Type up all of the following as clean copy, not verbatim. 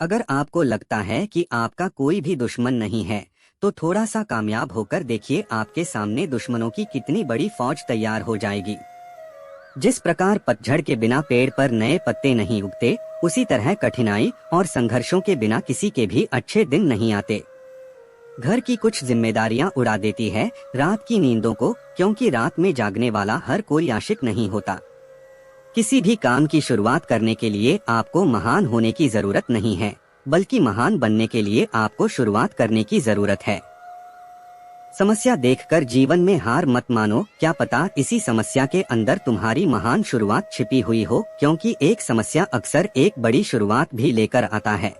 अगर आपको लगता है कि आपका कोई भी दुश्मन नहीं है, तो थोड़ा सा कामयाब होकर देखिए, आपके सामने दुश्मनों की कितनी बड़ी फौज तैयार हो जाएगी। जिस प्रकार पतझड़ के बिना पेड़ पर नए पत्ते नहीं उगते, उसी तरह कठिनाई और संघर्षों के बिना किसी के भी अच्छे दिन नहीं आते। घर की कुछ जिम्मेदारियां उड़ा देती है रात की नींदों को, क्योंकि रात में जागने वाला हर कोई आशिक नहीं होता। किसी भी काम की शुरुआत करने के लिए आपको महान होने की जरूरत नहीं है, बल्कि महान बनने के लिए आपको शुरुआत करने की जरूरत है। समस्या देखकर जीवन में हार मत मानो, क्या पता इसी समस्या के अंदर तुम्हारी महान शुरुआत छिपी हुई हो, क्योंकि एक समस्या अक्सर एक बड़ी शुरुआत भी लेकर आता है।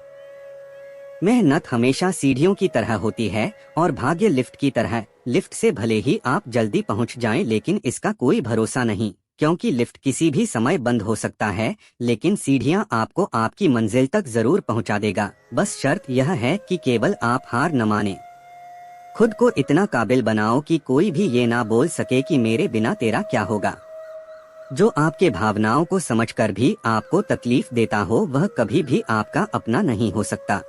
मेहनत हमेशा सीढ़ियों की तरह होती है और भाग्य लिफ्ट की तरह। लिफ्ट से भले ही आप जल्दी पहुंच जाएं, लेकिन इसका कोई भरोसा नहीं, क्योंकि लिफ्ट किसी भी समय बंद हो सकता है, लेकिन सीढ़ियां आपको आपकी मंजिल तक जरूर पहुंचा देगा। बस शर्त यह है कि केवल आप हार न माने। खुद को इतना काबिल बनाओ कि कोई भी ये ना बोल सके कि मेरे बिना तेरा क्या होगा। जो आपके भावनाओं को समझकर भी आपको तकलीफ देता हो, वह कभी भी आपका अपना नहीं हो सकता।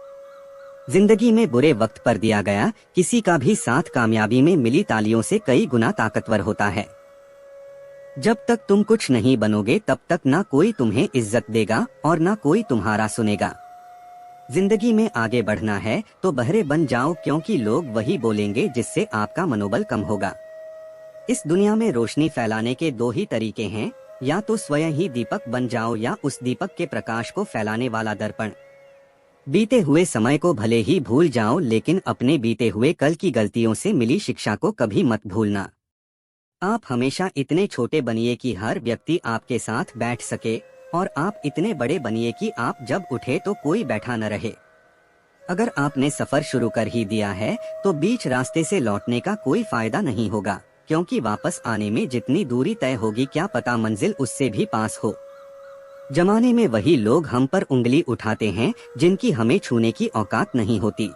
जिंदगी में बुरे वक्त पर दिया गया किसी का भी साथ कामयाबी में मिली तालियों से कई गुना ताकतवर होता है। जब तक तुम कुछ नहीं बनोगे, तब तक ना कोई तुम्हें इज्जत देगा और ना कोई तुम्हारा सुनेगा। जिंदगी में आगे बढ़ना है तो बहरे बन जाओ, क्योंकि लोग वही बोलेंगे जिससे आपका मनोबल कम होगा। इस दुनिया में रोशनी फैलाने के दो ही तरीके हैं, या तो स्वयं ही दीपक बन जाओ, या उस दीपक के प्रकाश को फैलाने वाला दर्पण। बीते हुए समय को भले ही भूल जाओ, लेकिन अपने बीते हुए कल की गलतियों से मिली शिक्षा को कभी मत भूलना। आप हमेशा इतने छोटे बनिए कि हर व्यक्ति आपके साथ बैठ सके, और आप इतने बड़े बनिए कि आप जब उठे तो कोई बैठा न रहे। अगर आपने सफर शुरू कर ही दिया है, तो बीच रास्ते से लौटने का कोई फायदा नहीं होगा, क्योंकि वापस आने में जितनी दूरी तय होगी, क्या पता मंजिल उससे भी पास हो। जमाने में वही लोग हम पर उंगली उठाते हैं जिनकी हमें छूने की औकात नहीं होती।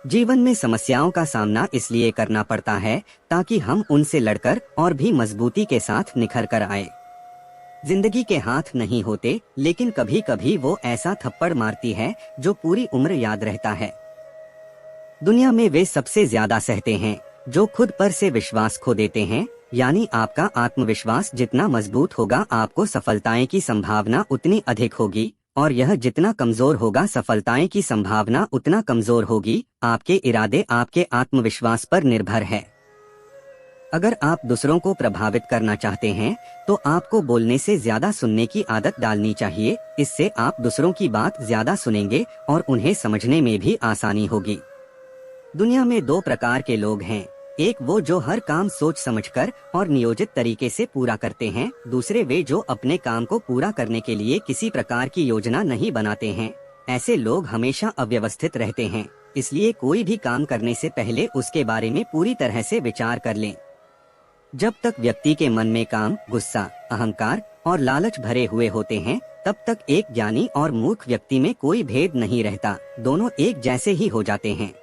जीवन में समस्याओं का सामना इसलिए करना पड़ता है ताकि हम उनसे लड़कर और भी मजबूती के साथ निखर कर आए। जिंदगी के हाथ नहीं होते, लेकिन कभी कभी वो ऐसा थप्पड़ मारती है जो पूरी उम्र याद रहता है। दुनिया में वे सबसे ज्यादा सहते हैं जो खुद पर से विश्वास खो देते हैं, यानी आपका आत्मविश्वास जितना मजबूत होगा, आपको सफलताएं की संभावना उतनी अधिक होगी, और यह जितना कमजोर होगा, सफलताएं की संभावना उतना कमजोर होगी। आपके इरादे आपके आत्मविश्वास पर निर्भर है। अगर आप दूसरों को प्रभावित करना चाहते हैं, तो आपको बोलने से ज्यादा सुनने की आदत डालनी चाहिए। इससे आप दूसरों की बात ज्यादा सुनेंगे और उन्हें समझने में भी आसानी होगी। दुनिया में दो प्रकार के लोग हैं, एक वो जो हर काम सोच समझकर और नियोजित तरीके से पूरा करते हैं, दूसरे वे जो अपने काम को पूरा करने के लिए किसी प्रकार की योजना नहीं बनाते हैं। ऐसे लोग हमेशा अव्यवस्थित रहते हैं, इसलिए कोई भी काम करने से पहले उसके बारे में पूरी तरह से विचार कर लें। जब तक व्यक्ति के मन में काम, गुस्सा, अहंकार और लालच भरे हुए होते हैं, तब तक एक ज्ञानी और मूर्ख व्यक्ति में कोई भेद नहीं रहता, दोनों एक जैसे ही हो जाते हैं।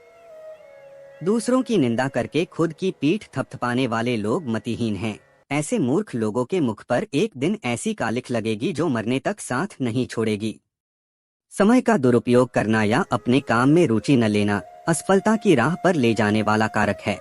दूसरों की निंदा करके खुद की पीठ थपथपाने वाले लोग मतिहीन हैं। ऐसे मूर्ख लोगों के मुख पर एक दिन ऐसी कालिख लगेगी जो मरने तक साथ नहीं छोड़ेगी। समय का दुरुपयोग करना या अपने काम में रुचि न लेना असफलता की राह पर ले जाने वाला कारक है।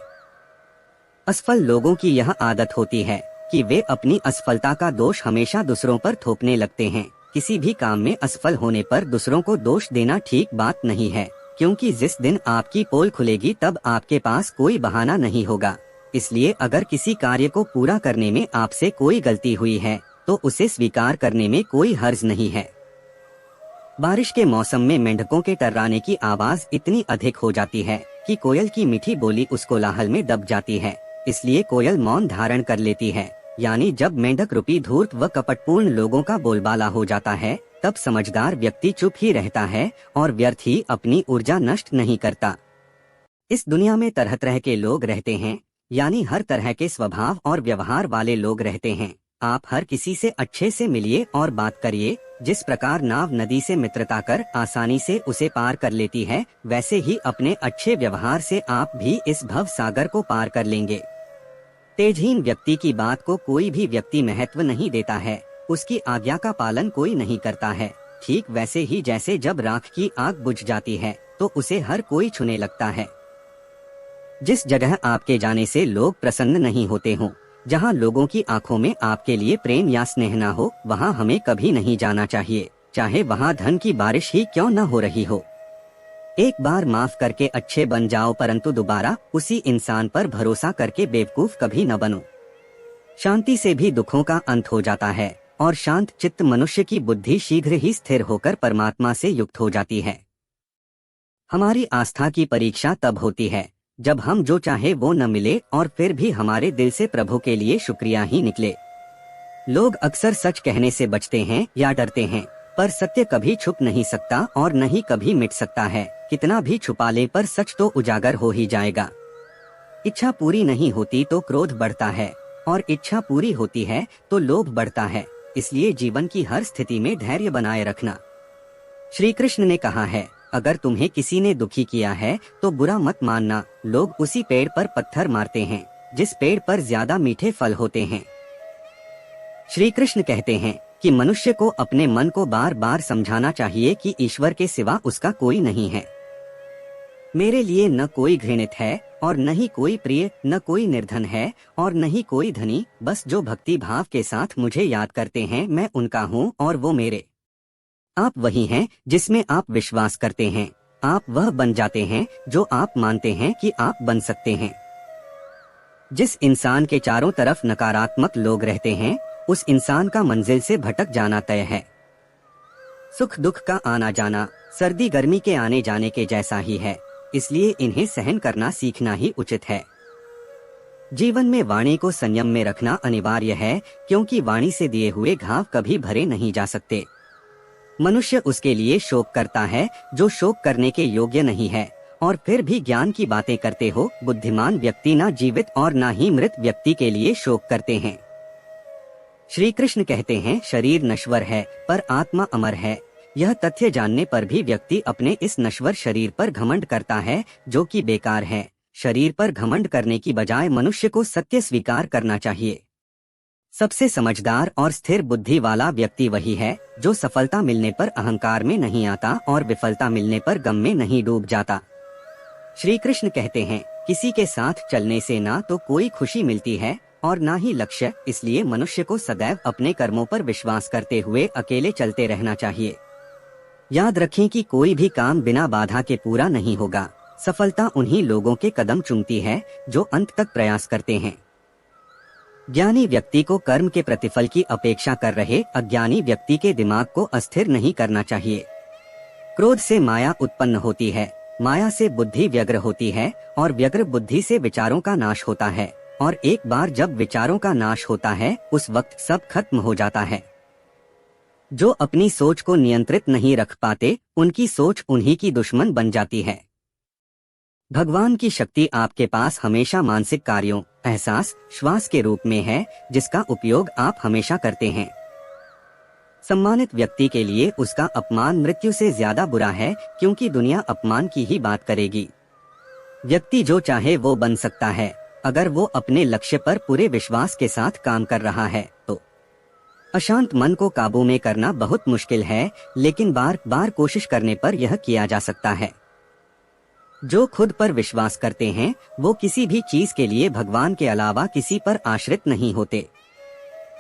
असफल लोगों की यह आदत होती है कि वे अपनी असफलता का दोष हमेशा दूसरों पर थोपने लगते हैं। किसी भी काम में असफल होने पर दूसरों को दोष देना ठीक बात नहीं है, क्योंकि जिस दिन आपकी पोल खुलेगी तब आपके पास कोई बहाना नहीं होगा। इसलिए अगर किसी कार्य को पूरा करने में आपसे कोई गलती हुई है, तो उसे स्वीकार करने में कोई हर्ज नहीं है। बारिश के मौसम में मेंढकों के टर्राने की आवाज इतनी अधिक हो जाती है कि कोयल की मीठी बोली उस कोलाहल में दब जाती है। इसलिए कोयल मौन धारण कर लेती है, यानी जब मेंढक रूपी धूर्त व कपटपूर्ण लोगों का बोलबाला हो जाता है, तब समझदार व्यक्ति चुप ही रहता है और व्यर्थ ही अपनी ऊर्जा नष्ट नहीं करता। इस दुनिया में तरह तरह के लोग रहते हैं, यानी हर तरह के स्वभाव और व्यवहार वाले लोग रहते हैं। आप हर किसी से अच्छे से मिलिए और बात करिए। जिस प्रकार नाव नदी से मित्रता कर आसानी से उसे पार कर लेती है, वैसे ही अपने अच्छे व्यवहार से आप भी इस भव सागर को पार कर लेंगे। तेजहीन व्यक्ति की बात को कोई भी व्यक्ति महत्व नहीं देता है, उसकी आज्ञा का पालन कोई नहीं करता है। ठीक वैसे ही जैसे जब राख की आग बुझ जाती है तो उसे हर कोई छूने लगता है। जिस जगह आपके जाने से लोग प्रसन्न नहीं होते हों, जहाँ लोगों की आंखों में आपके लिए प्रेम या स्नेह न हो, वहाँ हमें कभी नहीं जाना चाहिए, चाहे वहाँ धन की बारिश ही क्यों न हो रही हो। एक बार माफ करके अच्छे बन जाओ, परंतु दोबारा उसी इंसान पर भरोसा करके बेवकूफ कभी न बनो। शांति से भी दुखों का अंत हो जाता है और शांत चित्त मनुष्य की बुद्धि शीघ्र ही स्थिर होकर परमात्मा से युक्त हो जाती है। हमारी आस्था की परीक्षा तब होती है जब हम जो चाहे वो न मिले और फिर भी हमारे दिल से प्रभु के लिए शुक्रिया ही निकले। लोग अक्सर सच कहने से बचते हैं या डरते हैं, पर सत्य कभी छुप नहीं सकता और न ही कभी मिट सकता है। कितना भी छुपा ले पर सच तो उजागर हो ही जाएगा। इच्छा पूरी नहीं होती तो क्रोध बढ़ता है और इच्छा पूरी होती है तो लोभ बढ़ता है। इसलिए जीवन की हर स्थिति में धैर्य बनाए रखना। श्री कृष्ण ने कहा है, अगर तुम्हें किसी ने दुखी किया है तो बुरा मत मानना। लोग उसी पेड़ पर पत्थर मारते हैं जिस पेड़ पर ज्यादा मीठे फल होते हैं। श्री कृष्ण कहते हैं कि मनुष्य को अपने मन को बार बार समझाना चाहिए कि ईश्वर के सिवा उसका कोई नहीं है। मेरे लिए न कोई घृणित है और न ही कोई प्रिय, न कोई निर्धन है और न ही कोई धनी। बस जो भक्ति भाव के साथ मुझे याद करते हैं, मैं उनका हूँ और वो मेरे। आप वही हैं जिसमें आप विश्वास करते हैं। आप वह बन जाते हैं जो आप मानते हैं कि आप बन सकते हैं। जिस इंसान के चारों तरफ नकारात्मक लोग रहते हैं, उस इंसान का मंजिल से भटक जाना तय है। सुख दुख का आना जाना सर्दी गर्मी के आने जाने के जैसा ही है, इसलिए इन्हें सहन करना सीखना ही उचित है। जीवन में वाणी को संयम में रखना अनिवार्य है, क्योंकि वाणी से दिए हुए घाव कभी भरे नहीं जा सकते। मनुष्य उसके लिए शोक करता है जो शोक करने के योग्य नहीं है, और फिर भी ज्ञान की बातें करते हो। बुद्धिमान व्यक्ति ना जीवित और ना ही मृत व्यक्ति के लिए शोक करते हैं। श्री कृष्ण कहते हैं, शरीर नश्वर है पर आत्मा अमर है। यह तथ्य जानने पर भी व्यक्ति अपने इस नश्वर शरीर पर घमंड करता है, जो कि बेकार है। शरीर पर घमंड करने की बजाय मनुष्य को सत्य स्वीकार करना चाहिए। सबसे समझदार और स्थिर बुद्धि वाला व्यक्ति वही है जो सफलता मिलने पर अहंकार में नहीं आता और विफलता मिलने पर गम में नहीं डूब जाता। श्री कृष्ण कहते हैं, किसी के साथ चलने से ना तो कोई खुशी मिलती है और ना ही लक्ष्य। इसलिए मनुष्य को सदैव अपने कर्मों पर विश्वास करते हुए अकेले चलते रहना चाहिए। याद रखें कि कोई भी काम बिना बाधा के पूरा नहीं होगा। सफलता उन्हीं लोगों के कदम चूमती है जो अंत तक प्रयास करते हैं। ज्ञानी व्यक्ति को कर्म के प्रतिफल की अपेक्षा कर रहे अज्ञानी व्यक्ति के दिमाग को अस्थिर नहीं करना चाहिए। क्रोध से माया उत्पन्न होती है, माया से बुद्धि व्यग्र होती है और व्यग्र बुद्धि से विचारों का नाश होता है। और एक बार जब विचारों का नाश होता है, उस वक्त सब खत्म हो जाता है। जो अपनी सोच को नियंत्रित नहीं रख पाते, उनकी सोच उन्हीं की दुश्मन बन जाती है। भगवान की शक्ति आपके पास हमेशा मानसिक कार्यों, एहसास, श्वास के रूप में है, जिसका उपयोग आप हमेशा करते हैं। सम्मानित व्यक्ति के लिए उसका अपमान मृत्यु से ज्यादा बुरा है, क्योंकि दुनिया अपमान की ही बात करेगी। व्यक्ति जो चाहे वो बन सकता है, अगर वो अपने लक्ष्य पर पूरे विश्वास के साथ काम कर रहा है तो। अशांत मन को काबू में करना बहुत मुश्किल है, लेकिन बार बार कोशिश करने पर यह किया जा सकता है। जो खुद पर विश्वास करते हैं, वो किसी भी चीज के लिए भगवान के अलावा किसी पर आश्रित नहीं होते।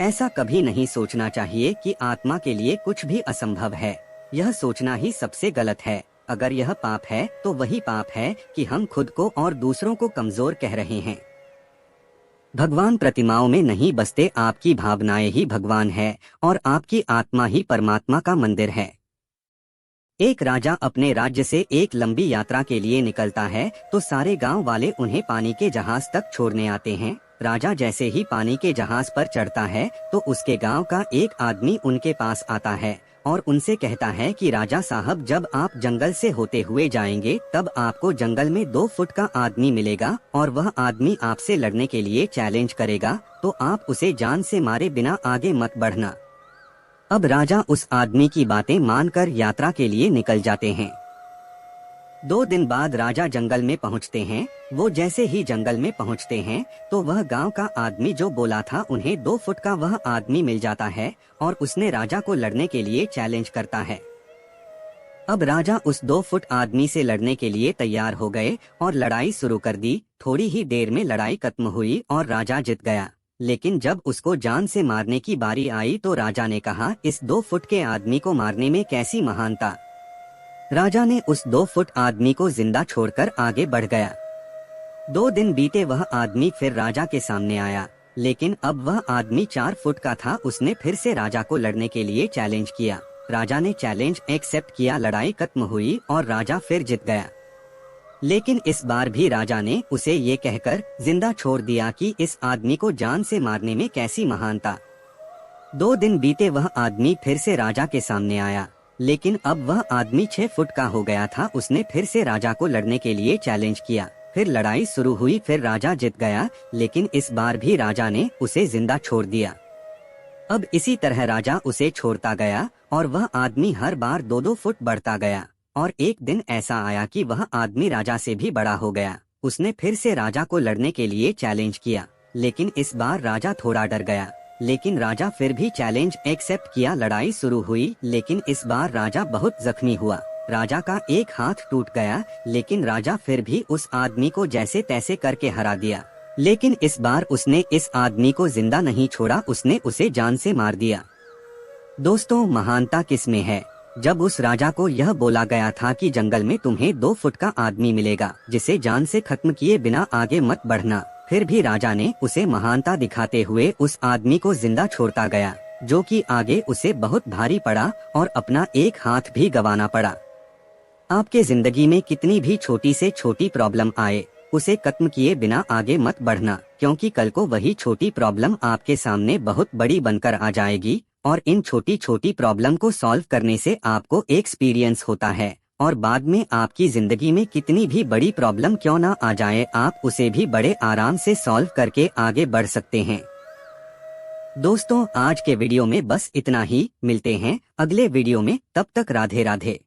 ऐसा कभी नहीं सोचना चाहिए कि आत्मा के लिए कुछ भी असंभव है। यह सोचना ही सबसे गलत है। अगर यह पाप है तो वही पाप है कि हम खुद को और दूसरों को कमजोर कह रहे हैं। भगवान प्रतिमाओं में नहीं बसते, आपकी भावनाएं ही भगवान है और आपकी आत्मा ही परमात्मा का मंदिर है। एक राजा अपने राज्य से एक लंबी यात्रा के लिए निकलता है तो सारे गांव वाले उन्हें पानी के जहाज तक छोड़ने आते हैं। राजा जैसे ही पानी के जहाज पर चढ़ता है तो उसके गांव का एक आदमी उनके पास आता है और उनसे कहता है कि राजा साहब, जब आप जंगल से होते हुए जाएंगे तब आपको जंगल में 2 फुट का आदमी मिलेगा और वह आदमी आपसे लड़ने के लिए चैलेंज करेगा, तो आप उसे जान से मारे बिना आगे मत बढ़ना। अब राजा उस आदमी की बातें मानकर यात्रा के लिए निकल जाते हैं। 2 दिन बाद राजा जंगल में पहुंचते हैं। वो जैसे ही जंगल में पहुंचते हैं तो वह गांव का आदमी जो बोला था उन्हें 2 फुट का वह आदमी मिल जाता है और उसने राजा को लड़ने के लिए चैलेंज करता है। अब राजा उस 2 फुट आदमी से लड़ने के लिए तैयार हो गए और लड़ाई शुरू कर दी। थोड़ी ही देर में लड़ाई खत्म हुई और राजा जीत गया। लेकिन जब उसको जान से मारने की बारी आई तो राजा ने कहा, इस 2 फुट के आदमी को मारने में कैसी महानता। राजा ने उस 2 फुट आदमी को जिंदा छोड़कर आगे बढ़ गया। 2 दिन बीते, वह आदमी फिर राजा के सामने आया, लेकिन अब वह आदमी 4 फुट का था। उसने फिर से राजा को लड़ने के लिए चैलेंज किया। राजा ने चैलेंज एक्सेप्ट किया, लड़ाई खत्म हुई और राजा फिर जीत गया। लेकिन इस बार भी राजा ने उसे ये कहकर जिंदा छोड़ दिया कि इस आदमी को जान से मारने में कैसी महानता। 2 दिन बीते, वह आदमी फिर से राजा के सामने आया, लेकिन अब वह आदमी 6 फुट का हो गया था। उसने फिर से राजा को लड़ने के लिए चैलेंज किया। फिर लड़ाई शुरू हुई, फिर राजा जीत गया, लेकिन इस बार भी राजा ने उसे जिंदा छोड़ दिया। अब इसी तरह राजा उसे छोड़ता गया और वह आदमी हर बार 2-2 फुट बढ़ता गया। और एक दिन ऐसा आया कि वह आदमी राजा से भी बड़ा हो गया। उसने फिर से राजा को लड़ने के लिए चैलेंज किया, लेकिन इस बार राजा थोड़ा डर गया। लेकिन राजा फिर भी चैलेंज एक्सेप्ट किया। लड़ाई शुरू हुई, लेकिन इस बार राजा बहुत जख्मी हुआ। राजा का एक हाथ टूट गया, लेकिन राजा फिर भी उस आदमी को जैसे तैसे करके हरा दिया। लेकिन इस बार उसने इस आदमी को जिंदा नहीं छोड़ा, उसने उसे जान से मार दिया। दोस्तों, महानता किसमें है? जब उस राजा को यह बोला गया था कि जंगल में तुम्हें 2 फुट का आदमी मिलेगा जिसे जान से खत्म किए बिना आगे मत बढ़ना, फिर भी राजा ने उसे महानता दिखाते हुए उस आदमी को जिंदा छोड़ता गया, जो कि आगे उसे बहुत भारी पड़ा और अपना एक हाथ भी गंवाना पड़ा। आपके जिंदगी में कितनी भी छोटी से छोटी प्रॉब्लम आए, उसे खत्म किए बिना आगे मत बढ़ना, क्योंकि कल को वही छोटी प्रॉब्लम आपके सामने बहुत बड़ी बनकर आ जाएगी। और इन छोटी छोटी प्रॉब्लम को सॉल्व करने से आपको एक्सपीरियंस होता है और बाद में आपकी जिंदगी में कितनी भी बड़ी प्रॉब्लम क्यों ना आ जाए, आप उसे भी बड़े आराम से सॉल्व करके आगे बढ़ सकते हैं। दोस्तों, आज के वीडियो में बस इतना ही। मिलते हैं अगले वीडियो में, तब तक राधे राधे।